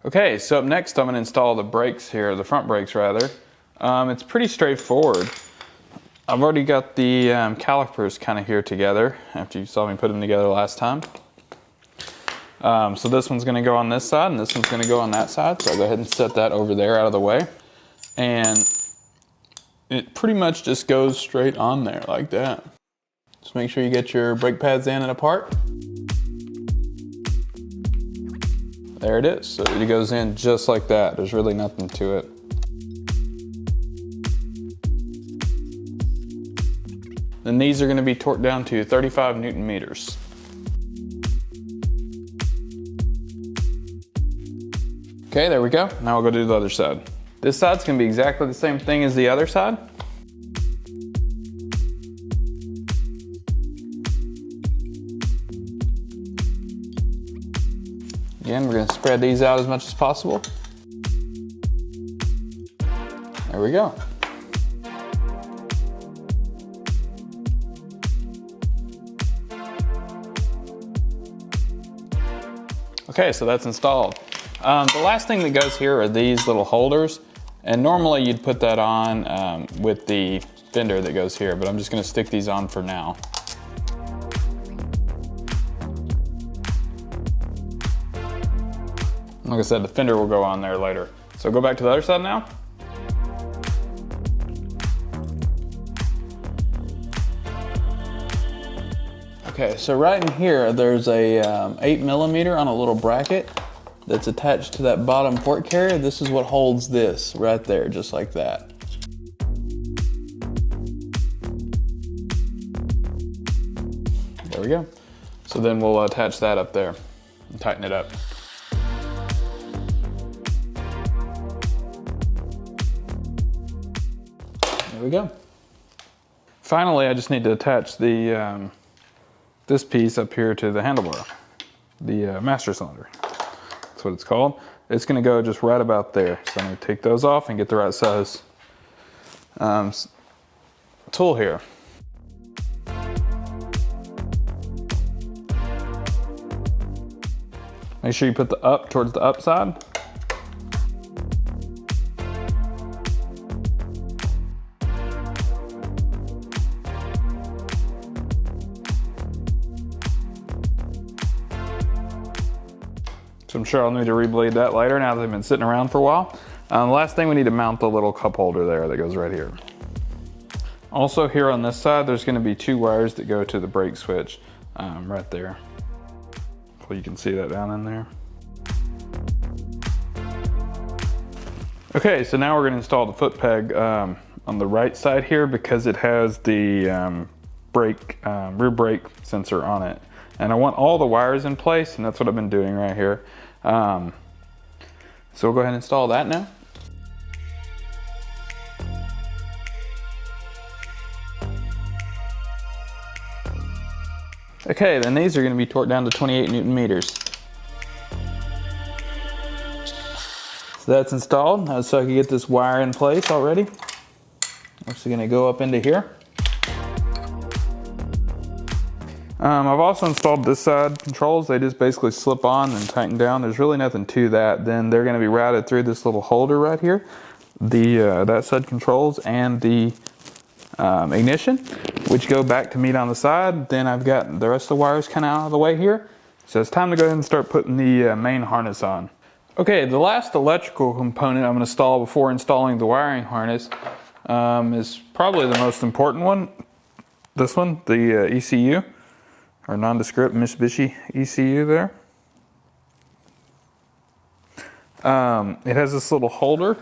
Okay, so up next I'm going to install the brakes here, the front brakes rather. It's pretty straightforward. I've already got the calipers kind of here together after you saw me put them together last time. So this one's going to go on this side and this one's going to go on that side. So I'll go ahead and set that over there out of the way. And it pretty much just goes straight on there like that. Just make sure you get your brake pads in and apart. There it is. So it goes in just like that. There's really nothing to it. Then these are going to be torqued down to 35 Newton meters. Okay, there we go. Now we'll go do the other side. This side's going to be exactly the same thing as the other side. Again, we're going to spread these out as much as possible. There we go. Okay, so that's installed. The last thing that goes here are these little holders, and normally you'd put that on with the fender that goes here, but I'm just going to stick these on for now. Like I said, the fender will go on there later. So go back to the other side now. Okay, so right in here, there's a 8mm on a little bracket that's attached to that bottom port carrier. This is what holds this right there, just like that. There we go. So then we'll attach that up there and tighten it up. There we go. Finally, I just need to attach the this piece up here to the handlebar, the master cylinder. That's what it's called. It's going to go just right about there. So I'm going to take those off and get the right size tool here. Make sure you put the up towards the up side. So I'm sure I'll need to reblade that later now that they've been sitting around for a while. The last thing, we need to mount the little cup holder there that goes right here. Also here on this side, there's going to be 2 wires that go to the brake switch right there. Well, you can see that down in there. Okay, so now we're going to install the foot peg on the right side here because it has the rear brake sensor on it. And I want all the wires in place, and that's what I've been doing right here. So we'll go ahead and install that now. Okay, then these are going to be torqued down to 28 Newton meters. So that's installed. So I can get this wire in place already. I'm just going to go up into here. I've also installed this side controls. They just basically slip on and tighten down. There's really nothing to that. Then they're going to be routed through this little holder right here. That side controls and the ignition, which go back to meet on the side. Then I've got the rest of the wires kind of out of the way here. So it's time to go ahead and start putting the main harness on. Okay, the last electrical component I'm going to install before installing the wiring harness is probably the most important one. This one, the ECU. Our nondescript Mitsubishi ECU there. It has this little holder,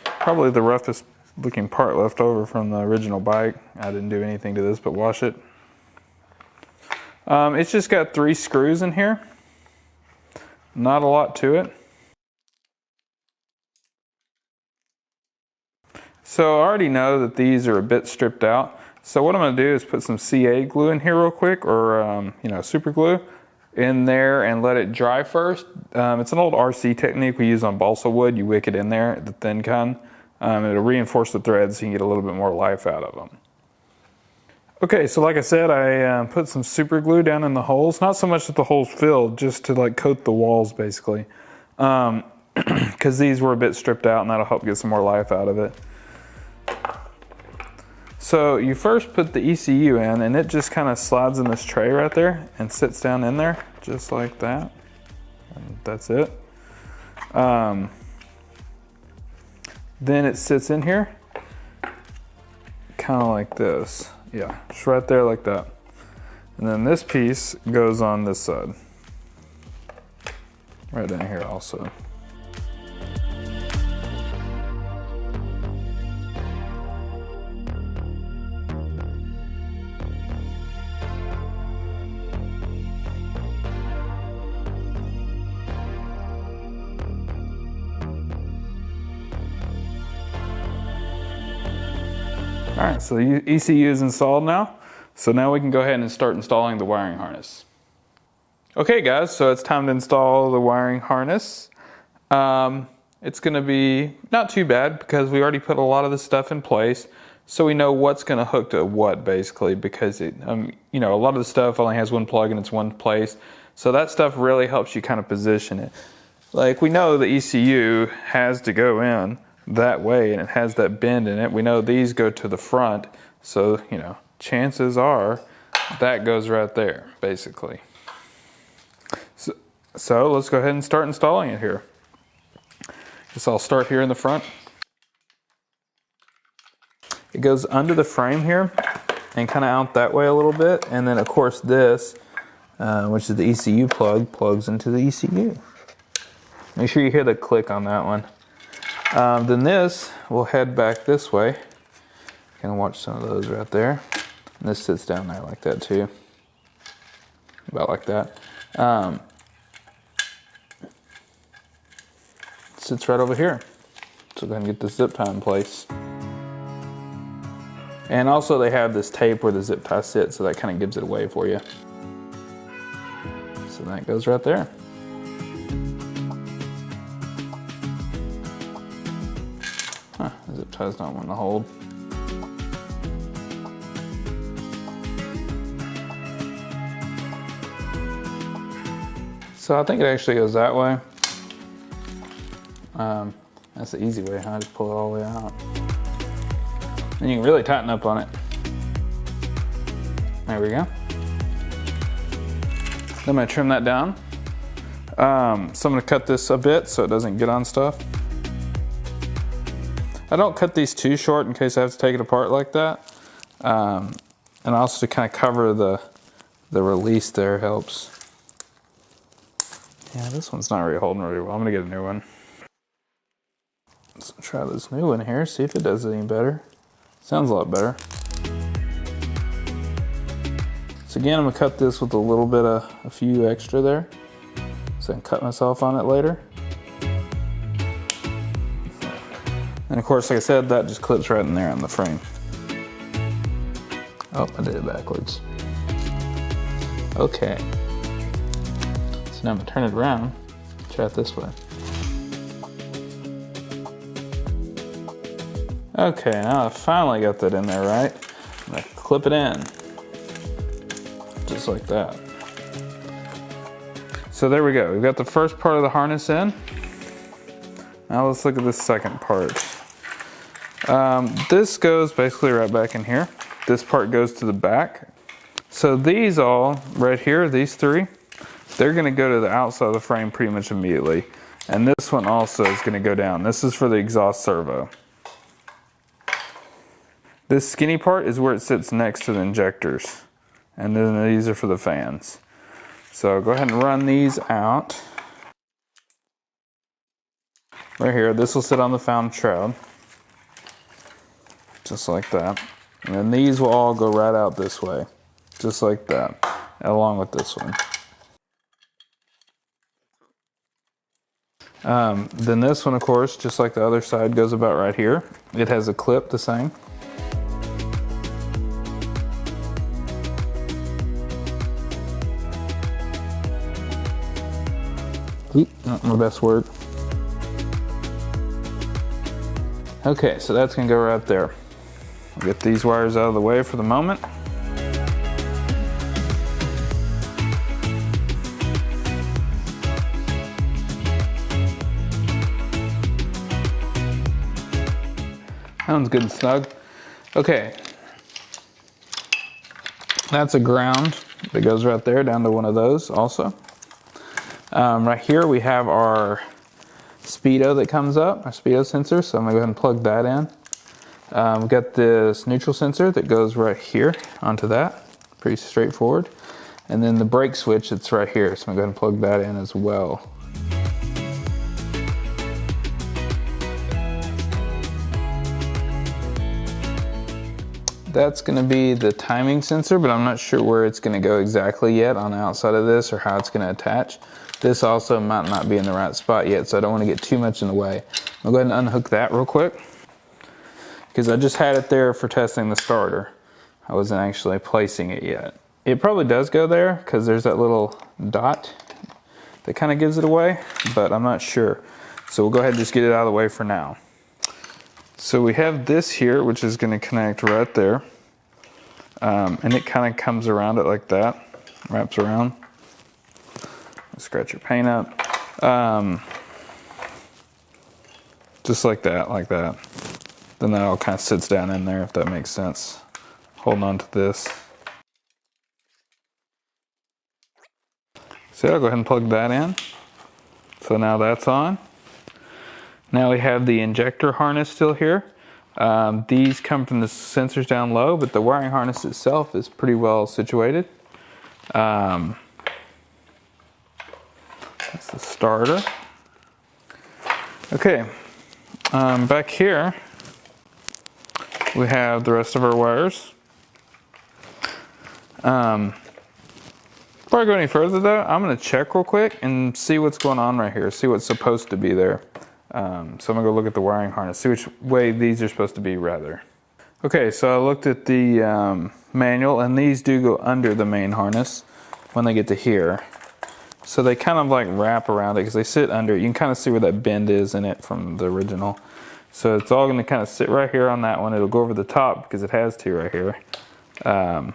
probably the roughest looking part left over from the original bike. I didn't do anything to this but wash it. It's just got 3 screws in here. Not a lot to it. So I already know that these are a bit stripped out. So what I'm going to do is put some CA glue in here real quick, or super glue in there and let it dry first. It's an old RC technique we use on balsa wood. You wick it in there, the thin kind. It'll reinforce the threads so you can get a little bit more life out of them. Okay, so like I said, I put some super glue down in the holes. Not so much that the holes filled, just to like coat the walls basically. because these were a bit stripped out, and that'll help get some more life out of it. So you first put the ECU in, and it just kind of slides in this tray right there and sits down in there just like that. And that's it. Then it sits in here kind of like this. Yeah, just right there like that. And then this piece goes on this side. Right down here also. All right, so the ECU is installed now. So now we can go ahead and start installing the wiring harness. Okay guys, so it's time to install the wiring harness. It's gonna be not too bad because we already put a lot of the stuff in place. So we know what's gonna hook to what basically, because it, you know, a lot of the stuff only has one plug and it's one place. So that stuff really helps you kind of position it. Like we know the ECU has to go in that way and it has that bend in it. We know these go to the front. So, you know, chances are that goes right there basically. So let's go ahead and start installing it here. Guess I'll start here in the front. It goes under the frame here and kind of out that way a little bit. And then of course this, which is the ECU plug, plugs into the ECU. Make sure you hear the click on that one. Then this will head back this way. You can watch some of those right there. And this sits down there like that too. About like that. Sits right over here. So go ahead and get the zip tie in place. And also they have this tape where the zip tie sits, so that kind of gives it away for you. So that goes right there. Huh, the zip tie's not one to hold. So I think it actually goes that way. That's the easy way, huh? Just pull it all the way out. And you can really tighten up on it. There we go. Then I'm gonna trim that down. So I'm gonna cut this a bit so it doesn't get on stuff. I don't cut these too short in case I have to take it apart like that. And also to kind of cover the release there helps. Yeah, this one's not really holding really well. I'm gonna get a new one. Let's try this new one here, see if it does any better. Sounds a lot better. So again, I'm gonna cut this with a little bit of a few extra there, so I can cut myself on it later. And of course, like I said, that just clips right in there on the frame. Oh, I did it backwards. Okay. So now I'm gonna turn it around, try it this way. Okay, now I finally got that in there right. I'm gonna clip it in. Just like that. So there we go. We've got the first part of the harness in. Now let's look at the second part. This goes basically right back in here. This part goes to the back. So these all right here, these three, they're gonna go to the outside of the frame pretty much immediately. And this one also is gonna go down. This is for the exhaust servo. This skinny part is where it sits next to the injectors. And then these are for the fans. So go ahead and run these out. Right here, this will sit on the fan shroud. Just like that. And then these will all go right out this way. Just like that. Along with this one. Then this one, of course, just like the other side, goes about right here. It has a clip the same. Oop, not my best word. Okay, so that's gonna go right there. I'll get these wires out of the way for the moment. That one's good and snug. Okay. That's a ground that goes right there down to one of those also. Right here we have our speedo that comes up, our speedo sensor, so I'm gonna go ahead and plug that in. We've got this neutral sensor that goes right here onto that, pretty straightforward. And then the brake switch that's right here, so I'm gonna go ahead and plug that in as well. That's gonna be the timing sensor, but I'm not sure where it's gonna go exactly yet on the outside of this or how it's gonna attach. This also might not be in the right spot yet, so I don't want to get too much in the way. I'll go ahead and unhook that real quick, because I just had it there for testing the starter. I wasn't actually placing it yet. It probably does go there, because there's that little dot that kind of gives it away, but I'm not sure. So we'll go ahead and just get it out of the way for now. So we have this here, which is going to connect right there. And it kind of comes around it like that, wraps around. Scratch your paint up. Just like that. Then that all kind of sits down in there, if that makes sense. Holding on to this. So I'll go ahead and plug that in. So now that's on. Now we have the injector harness still here. These come from the sensors down low, but the wiring harness itself is pretty well situated. That's the starter. Okay, back here we have the rest of our wires. Before I go any further though, I'm going to check real quick and see what's going on right here, see what's supposed to be there. So I'm going to go look at the wiring harness, see which way these are supposed to be rather. Okay, so I looked at the manual, and these do go under the main harness when they get to here. So they kind of like wrap around it because they sit under it. You can kind of see where that bend is in it from the original. So it's all going to kind of sit right here on that one. It'll go over the top because it has to right here. And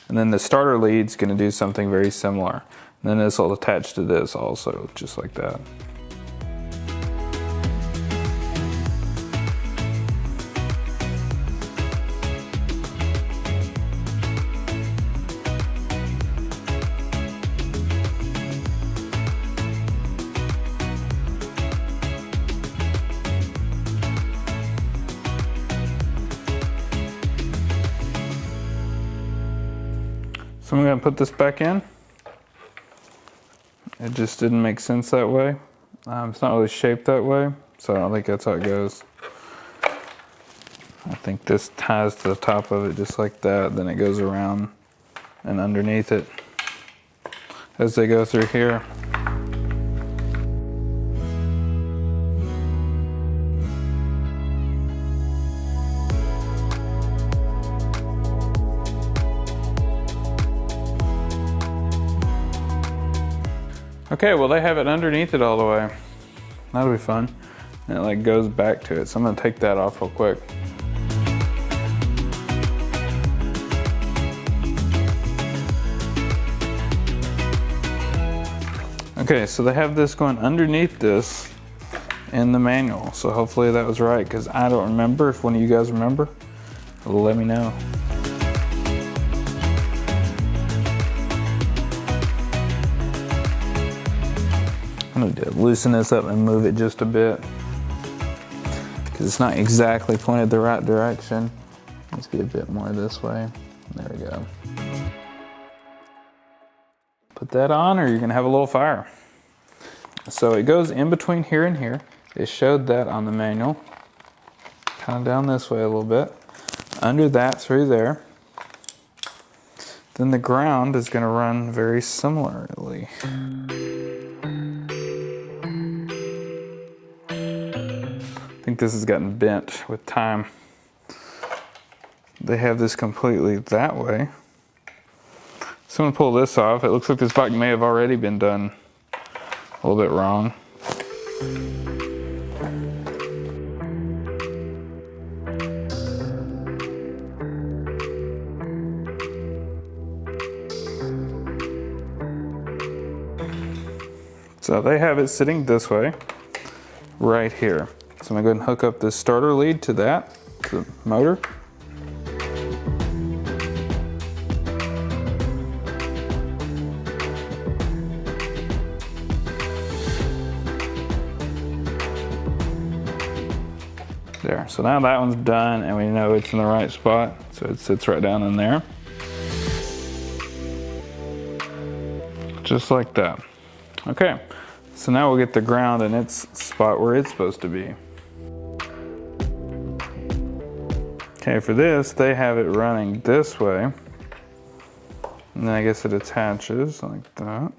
then the starter lead's going to do something very similar. And then this will attach to this also, just like that. So I'm going to put this back in. It just didn't make sense that way. It's not really shaped that way, so I don't think that's how it goes. I think this ties to the top of it just like that, then it goes around and underneath it as they go through here. Okay, well they have it underneath it all the way. That'll be fun. And it like goes back to it. So I'm gonna take that off real quick. Okay, so they have this going underneath this in the manual. So hopefully that was right, because I don't remember. If one of you guys remember, let me know. I'm going to loosen this up and move it just a bit, because it's not exactly pointed the right direction. Let's get a bit more this way. There we go. Put that on or you're going to have a little fire. So it goes in between here and here. It showed that on the manual. Kind of down this way a little bit. Under that through there. Then the ground is going to run very similarly. I think this has gotten bent with time. They have this completely that way. So I'm gonna pull this off. It looks like this bike may have already been done a little bit wrong. So they have it sitting this way, right here. So I'm gonna go ahead and hook up this starter lead to that. the motor. There, so now that one's done and we know it's in the right spot, so it sits right down in there. Just like that. Okay, so now we'll get the ground in its spot where it's supposed to be. Okay, for this, they have it running this way. And then I guess it attaches like that.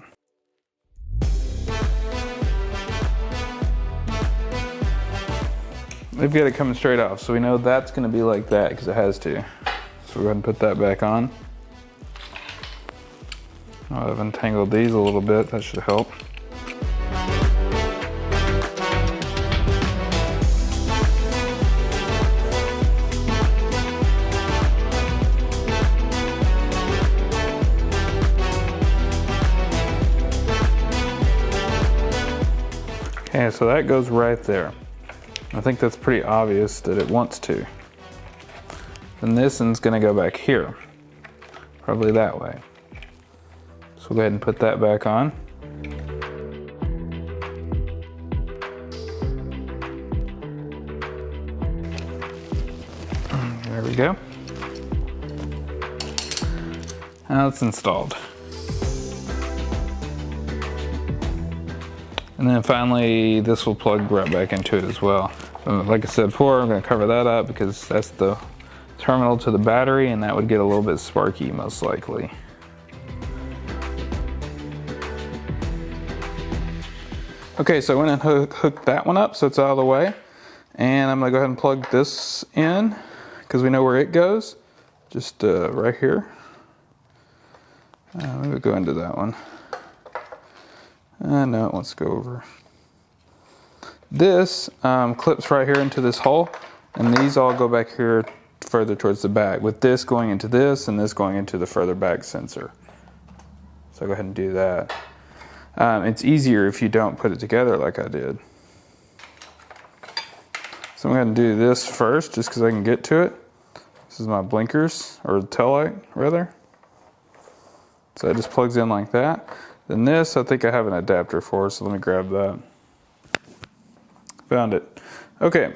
They've got it coming straight off, so we know that's gonna be like that because it has to. So we'll go ahead and put that back on. I've untangled these a little bit, that should help. Okay, so that goes right there. I think that's pretty obvious that it wants to. Then this one's gonna go back here, probably that way. So we'll go ahead and put that back on. There we go. Now it's installed. And then finally, this will plug right back into it as well. Like I said before, I'm gonna cover that up because that's the terminal to the battery and that would get a little bit sparky most likely. Okay, so I went and hooked that one up so it's out of the way. And I'm gonna go ahead and plug this in because we know where it goes. Just right here. Maybe go into that one. No, it wants to go over. This clips right here into this hole, and these all go back here further towards the back, with this going into this and this going into the further back sensor. So I'll go ahead and do that. It's easier if you don't put it together like I did. So I'm going to do this first just because I can get to it. This is my blinkers, or tail light rather. So it just plugs in like that. Then this, I think I have an adapter for, so let me grab that. Found it. Okay,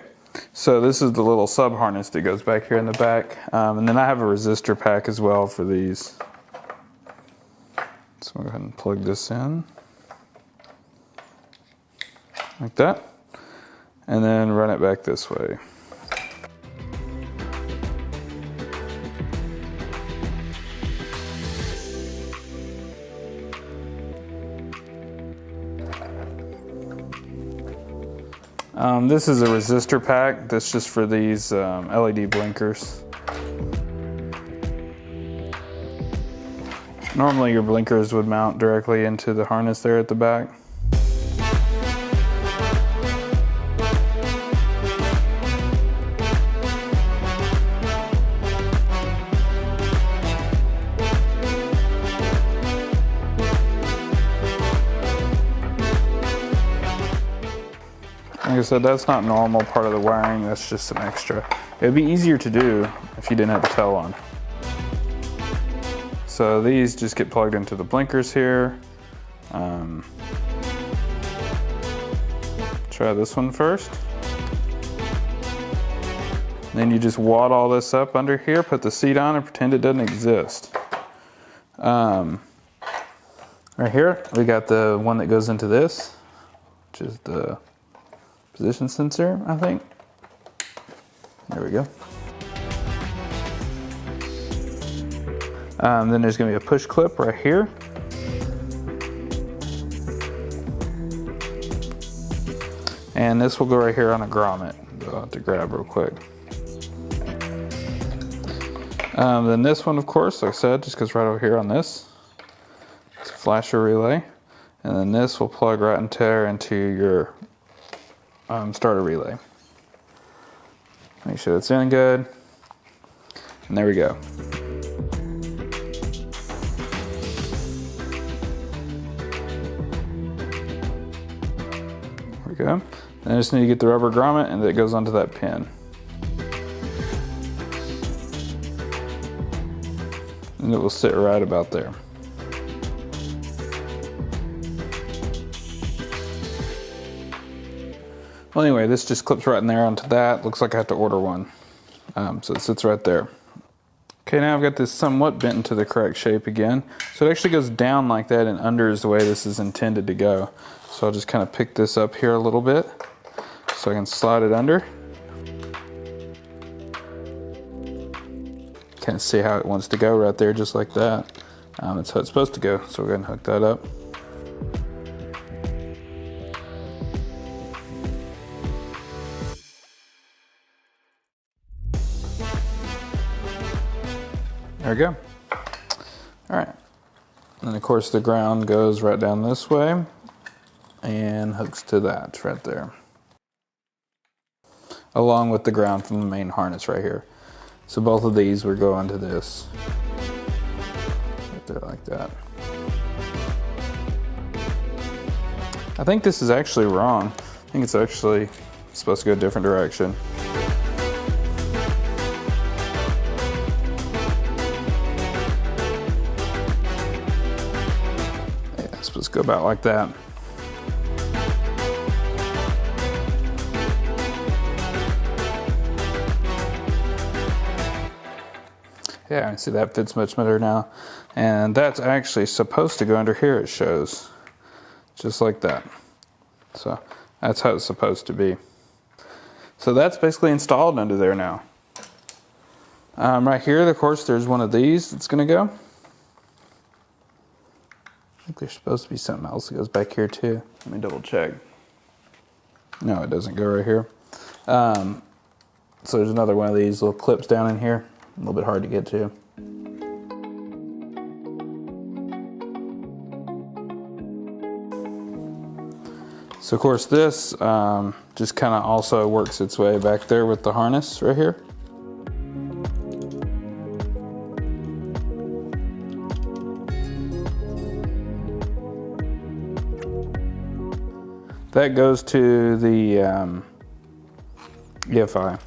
so this is the little sub harness that goes back here in the back. And then I have a resistor pack as well for these. So I'll go ahead and plug this in. Like that. And then run it back this way. This is a resistor pack that's just for these LED blinkers. Normally your blinkers would mount directly into the harness there at the back. Like I said, that's not normal part of the wiring, that's just some extra. It'd be easier to do if you didn't have the tail on. So these just get plugged into the blinkers here. Try this one first. Then you just wad all this up under here, put the seat on and pretend it doesn't exist. Right here, we got the one that goes into this, which is the position sensor, I think. There we go. Then there's going to be a push clip right here. And this will go right here on a grommet. I'll have to grab real quick. Then this one, of course, like I said, just goes right over here on this. It's a flasher relay. And then this will plug right into your starter relay. Make sure it's in good. And there we go. There we go. Then I just need to get the rubber grommet and it goes onto that pin. and it will sit right about there. Well, anyway, this just clips right in there onto that. Looks like I have to order one. So it sits right there. Okay, now I've got this somewhat bent into the correct shape again. So it actually goes down like that, and under is the way this is intended to go. So I'll just kind of pick this up here a little bit so I can slide it under. Kind of see how it wants to go right there, just like that. That's how it's supposed to go. So we're going to hook that up. There we go. All right. And of course the ground goes right down this way and hooks to that right there, along with the ground from the main harness right here. So both of these would go onto this right there like that. I think this is actually wrong. I think it's actually supposed to go a different direction. Yeah, it's supposed to go about like that. Yeah, I see that fits much better now. And that's actually supposed to go under here, it shows. Just like that. So that's how it's supposed to be. So that's basically installed under there now. Right here, of course, there's one of these that's going to go. I think there's supposed to be something else that goes back here too. Let me double check. No, it doesn't go right here. So there's another one of these little clips down in here. A little bit hard to get to. So of course this just kind of also works its way back there with the harness right here. That goes to the EFI.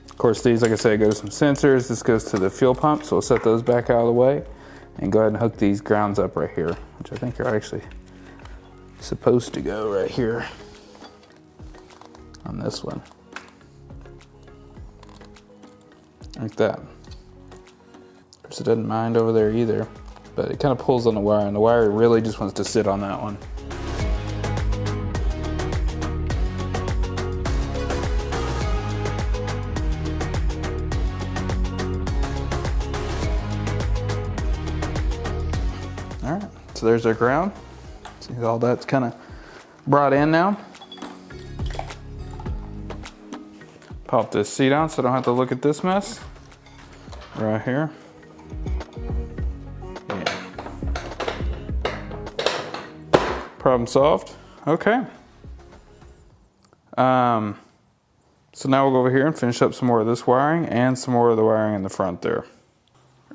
Of course these, like I said, go to some sensors. This goes to the fuel pump, so we'll set those back out of the way and go ahead and hook these grounds up right here, which I think are actually supposed to go right here on this one. Like that. Of course it doesn't mind over there either, but it kind of pulls on the wire, and the wire really just wants to sit on that one. Alright, so there's our ground. See, all that's kind of brought in now. Pop this seat on so I don't have to look at this mess. Right here. Yeah. Problem solved. Okay. So now we'll go over here and finish up some more of this wiring and some more of the wiring in the front there.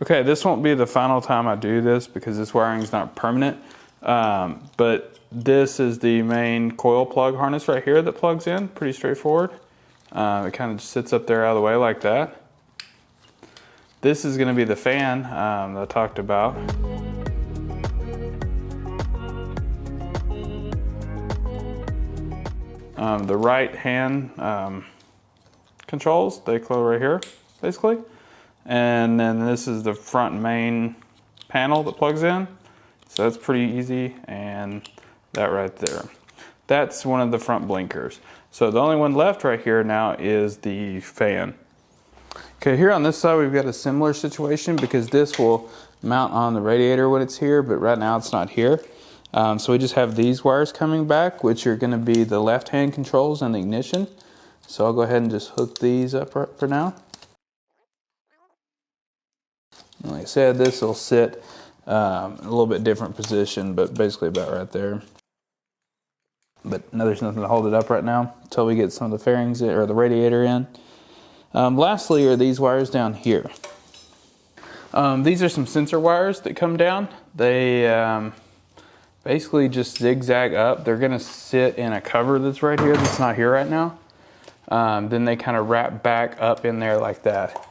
Okay, this won't be the final time I do this because this wiring is not permanent. But this is the main coil plug harness right here that plugs in. Pretty straightforward. It kind of just sits up there out of the way like that. This is going to be the fan that I talked about. The right hand controls, they go right here basically. And then this is the front main panel that plugs in. So that's pretty easy, and that right there. That's one of the front blinkers. So the only one left right here now is the fan. Okay, here on this side we've got a similar situation because this will mount on the radiator when it's here, but right now it's not here. So we just have these wires coming back, which are going to be the left-hand controls and the ignition. So I'll go ahead and just hook these up for now. And like I said, this will sit a little bit different position, but basically about right there. But no, there's nothing to hold it up right now until we get some of the fairings or the radiator in. Lastly are these wires down here. These are some sensor wires that come down. They basically just zigzag up. They're going to sit in a cover that's right here that's not here right now. Then they kind of wrap back up in there like that.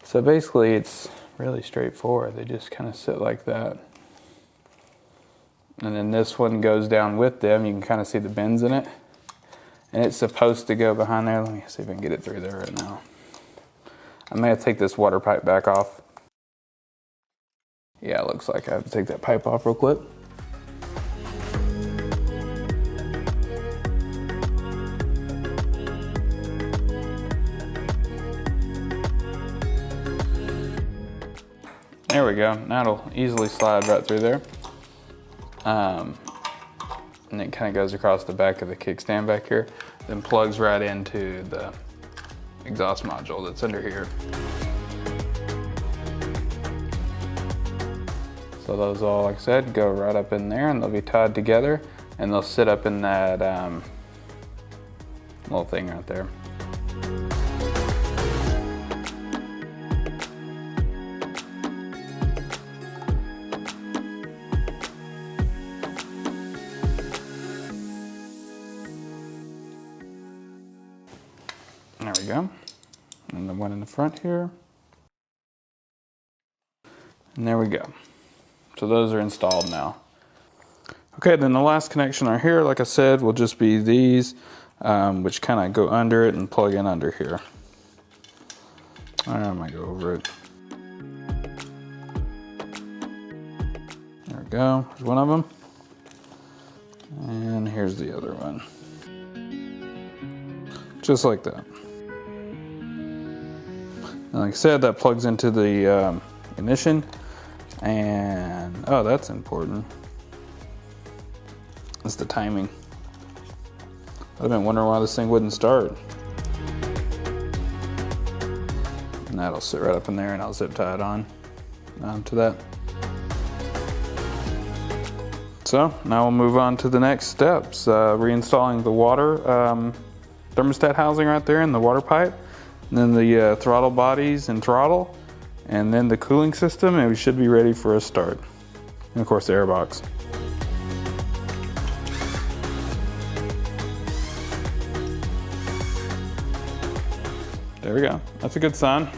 So basically it's really straightforward. They just kind of sit like that. And then this one goes down with them. You can kind of see the bends in it. And it's supposed to go behind there. Let me see if I can get it through there right now. I may have to take this water pipe back off. Yeah, it looks like I have to take that pipe off real quick. There we go. Now it'll easily slide right through there. And it kind of goes across the back of the kickstand back here, then plugs right into the exhaust module that's under here. So those all, like I said, go right up in there and they'll be tied together and they'll sit up in that little thing right there. There we go. And the one in the front here. And there we go. So those are installed now. Okay, then the last connection are here, like I said, will just be these, which kind of go under it and plug in under here. I might go over it. There we go, there's one of them. And here's the other one. Just like that. And like I said, that plugs into the ignition. And, oh, that's important. It's the timing. I've been wondering why this thing wouldn't start. And that'll sit right up in there and I'll zip tie it on to that. So now we'll move on to the next steps. Reinstalling the water thermostat housing right there and the water pipe. And then the throttle bodies and throttle. And then the cooling system, and we should be ready for a start. And of course the airbox. There we go. That's a good sign.